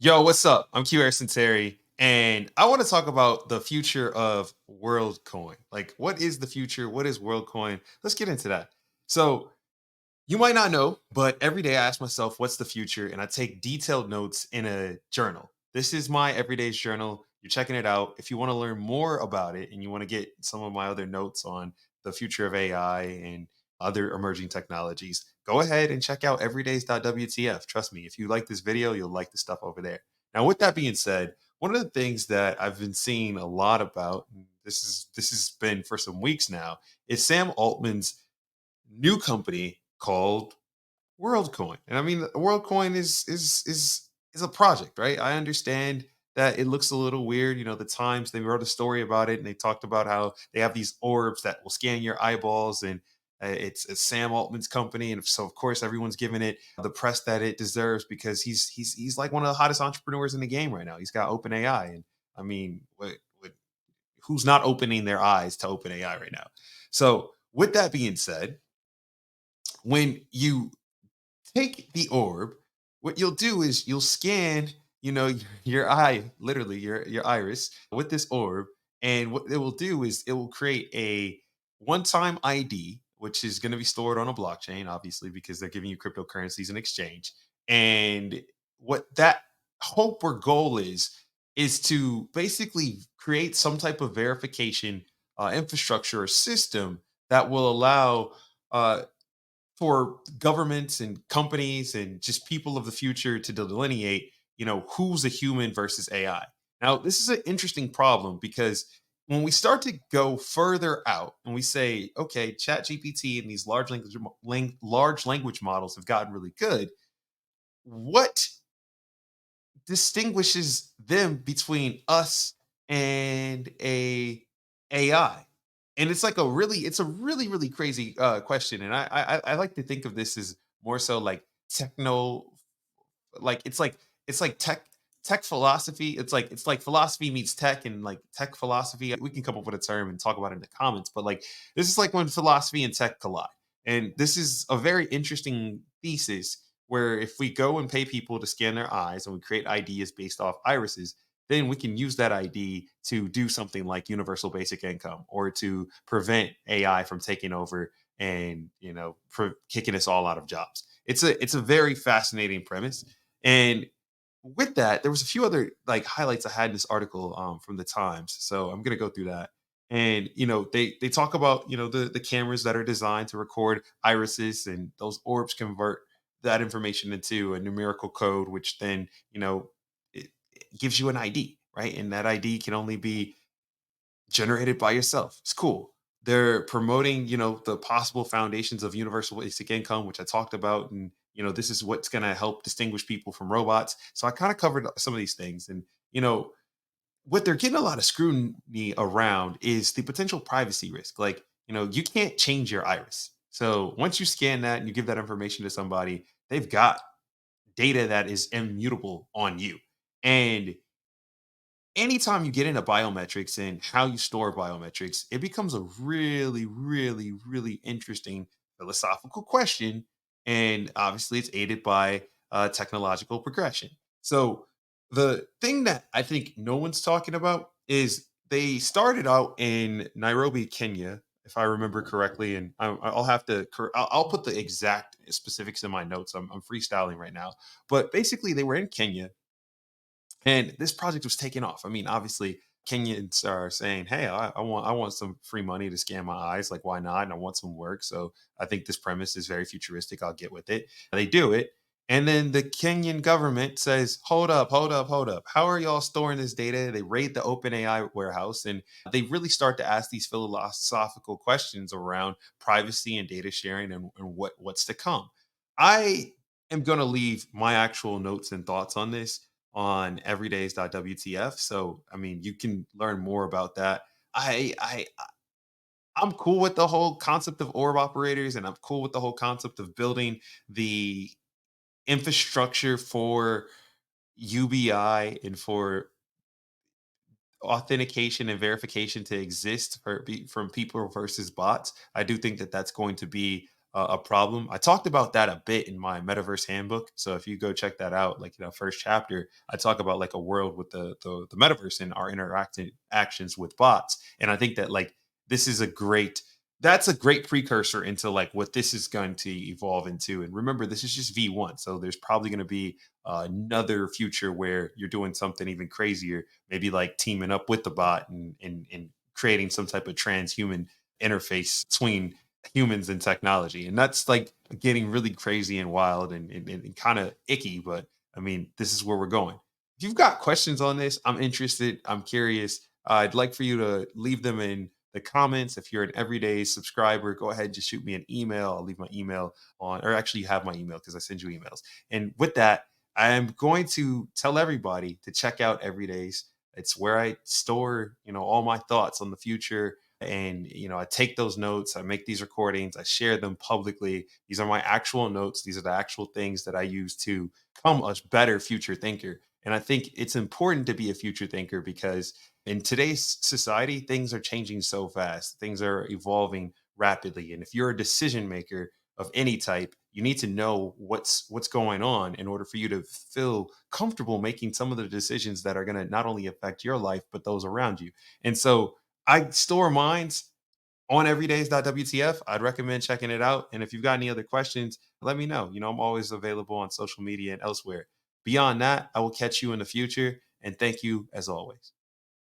Yo, what's up? I'm Q Harrison Terry, and I want to talk about the future of Worldcoin. Like, what is the future? What is Worldcoin? Let's get into that. So, you might not know, but every day I ask myself, what's the future? And I take detailed notes in a journal. This is my everyday's journal. You're checking it out. If you want to learn more about it and you want to get some of my other notes on the future of AI and other emerging technologies, go ahead and check out everydays.wtf. Trust me, if you like this video, you'll like the stuff over there. Now, with that being said, one of the things that I've been seeing a lot about, and this has been for some weeks now, is Sam Altman's new company called Worldcoin. And I mean, Worldcoin is a project, right? I understand that it looks a little weird. The Times, they wrote a story about it and they talked about how they have these orbs that will scan your eyeballs, and it's Sam Altman's company, and so of course everyone's giving it the press that it deserves because he's like one of the hottest entrepreneurs in the game right now. He's got OpenAI, and I mean, who's not opening their eyes to OpenAI right now? So with that being said, when you take the orb, what you'll do is you'll scan, your eye, literally your iris with this orb, and what it will do is it will create a one-time ID, which is going to be stored on a blockchain, obviously, because they're giving you cryptocurrencies in exchange. And what that hope or goal is to basically create some type of verification infrastructure or system that will allow for governments and companies and just people of the future to delineate, who's a human versus AI. Now, this is an interesting problem because when we start to go further out and we say, okay, Chat GPT and these large language models have gotten really good, what distinguishes them between us and a AI? And it's a really, really crazy question. And I like to think of this as more so like techno, like it's like tech philosophy. It's like philosophy meets tech, and like tech philosophy. We can come up with a term and talk about it in the comments, but like this is like when philosophy and tech collide. And this is a very interesting thesis where if we go and pay people to scan their eyes and we create ideas based off irises, then we can use that ID to do something like universal basic income or to prevent AI from taking over and kicking us all out of jobs. It's a very fascinating premise, and with that, there was a few other like highlights I had in this article from the Times. So I'm gonna go through that. And they talk about the cameras that are designed to record irises, and those orbs convert that information into a numerical code, which then it gives you an ID, right? And that ID can only be generated by yourself. It's cool. They're promoting, the possible foundations of universal basic income, which I talked about, and this is what's going to help distinguish people from robots. So I kind of covered some of these things, and what they're getting a lot of scrutiny around is the potential privacy risk. Like, you can't change your iris. So once you scan that and you give that information to somebody, they've got data that is immutable on you. And anytime you get into biometrics and how you store biometrics, it becomes a really, really, really interesting philosophical question. And obviously, it's aided by technological progression. So, the thing that I think no one's talking about is they started out in Nairobi, Kenya, if I remember correctly. And I'll have to, I'll put the exact specifics in my notes. I'm freestyling right now. But basically, they were in Kenya and this project was taking off. I mean, obviously, Kenyans are saying, "Hey, I want some free money to scan my eyes. Like, why not? And I want some work." So I think this premise is very futuristic. I'll get with it. They do it, and then the Kenyan government says, "Hold up, hold up, hold up. How are y'all storing this data?" They raid the OpenAI warehouse, and they really start to ask these philosophical questions around privacy and data sharing, and what's to come. I am going to leave my actual notes and thoughts on this on everydays.wtf. So, I mean, you can learn more about that. I'm cool with the whole concept of orb operators, and I'm cool with the whole concept of building the infrastructure for UBI and for authentication and verification to exist from people versus bots. I do think that that's going to be a problem. I talked about that a bit in my metaverse handbook. So if you go check that out, like first chapter, I talk about like a world with the metaverse and our interacting actions with bots. And I think that like this is a great that's a great precursor into like what this is going to evolve into. And remember, this is just V1. So there's probably going to be another future where you're doing something even crazier, maybe like teaming up with the bot and creating some type of transhuman interface between humans and technology. And that's like getting really crazy and wild and kind of icky. But I mean, this is where we're going. If you've got questions on this, I'm interested. I'm curious. I'd like for you to leave them in the comments. If you're an everyday subscriber, go ahead, just shoot me an email. I'll leave my email on, or actually, you have my email because I send you emails. And with that, I am going to tell everybody to check out Everydays. It's where I store, all my thoughts on the future. And, I take those notes, I make these recordings, I share them publicly. These are my actual notes. These are the actual things that I use to become a better future thinker. And I think it's important to be a future thinker because in today's society, things are changing so fast. Things are evolving rapidly. And if you're a decision maker of any type, you need to know what's going on in order for you to feel comfortable making some of the decisions that are going to not only affect your life but those around you. And so I store mines on everydays.wtf. I'd recommend checking it out. And if you've got any other questions, let me know. I'm always available on social media and elsewhere. Beyond that, I will catch you in the future. And thank you as always.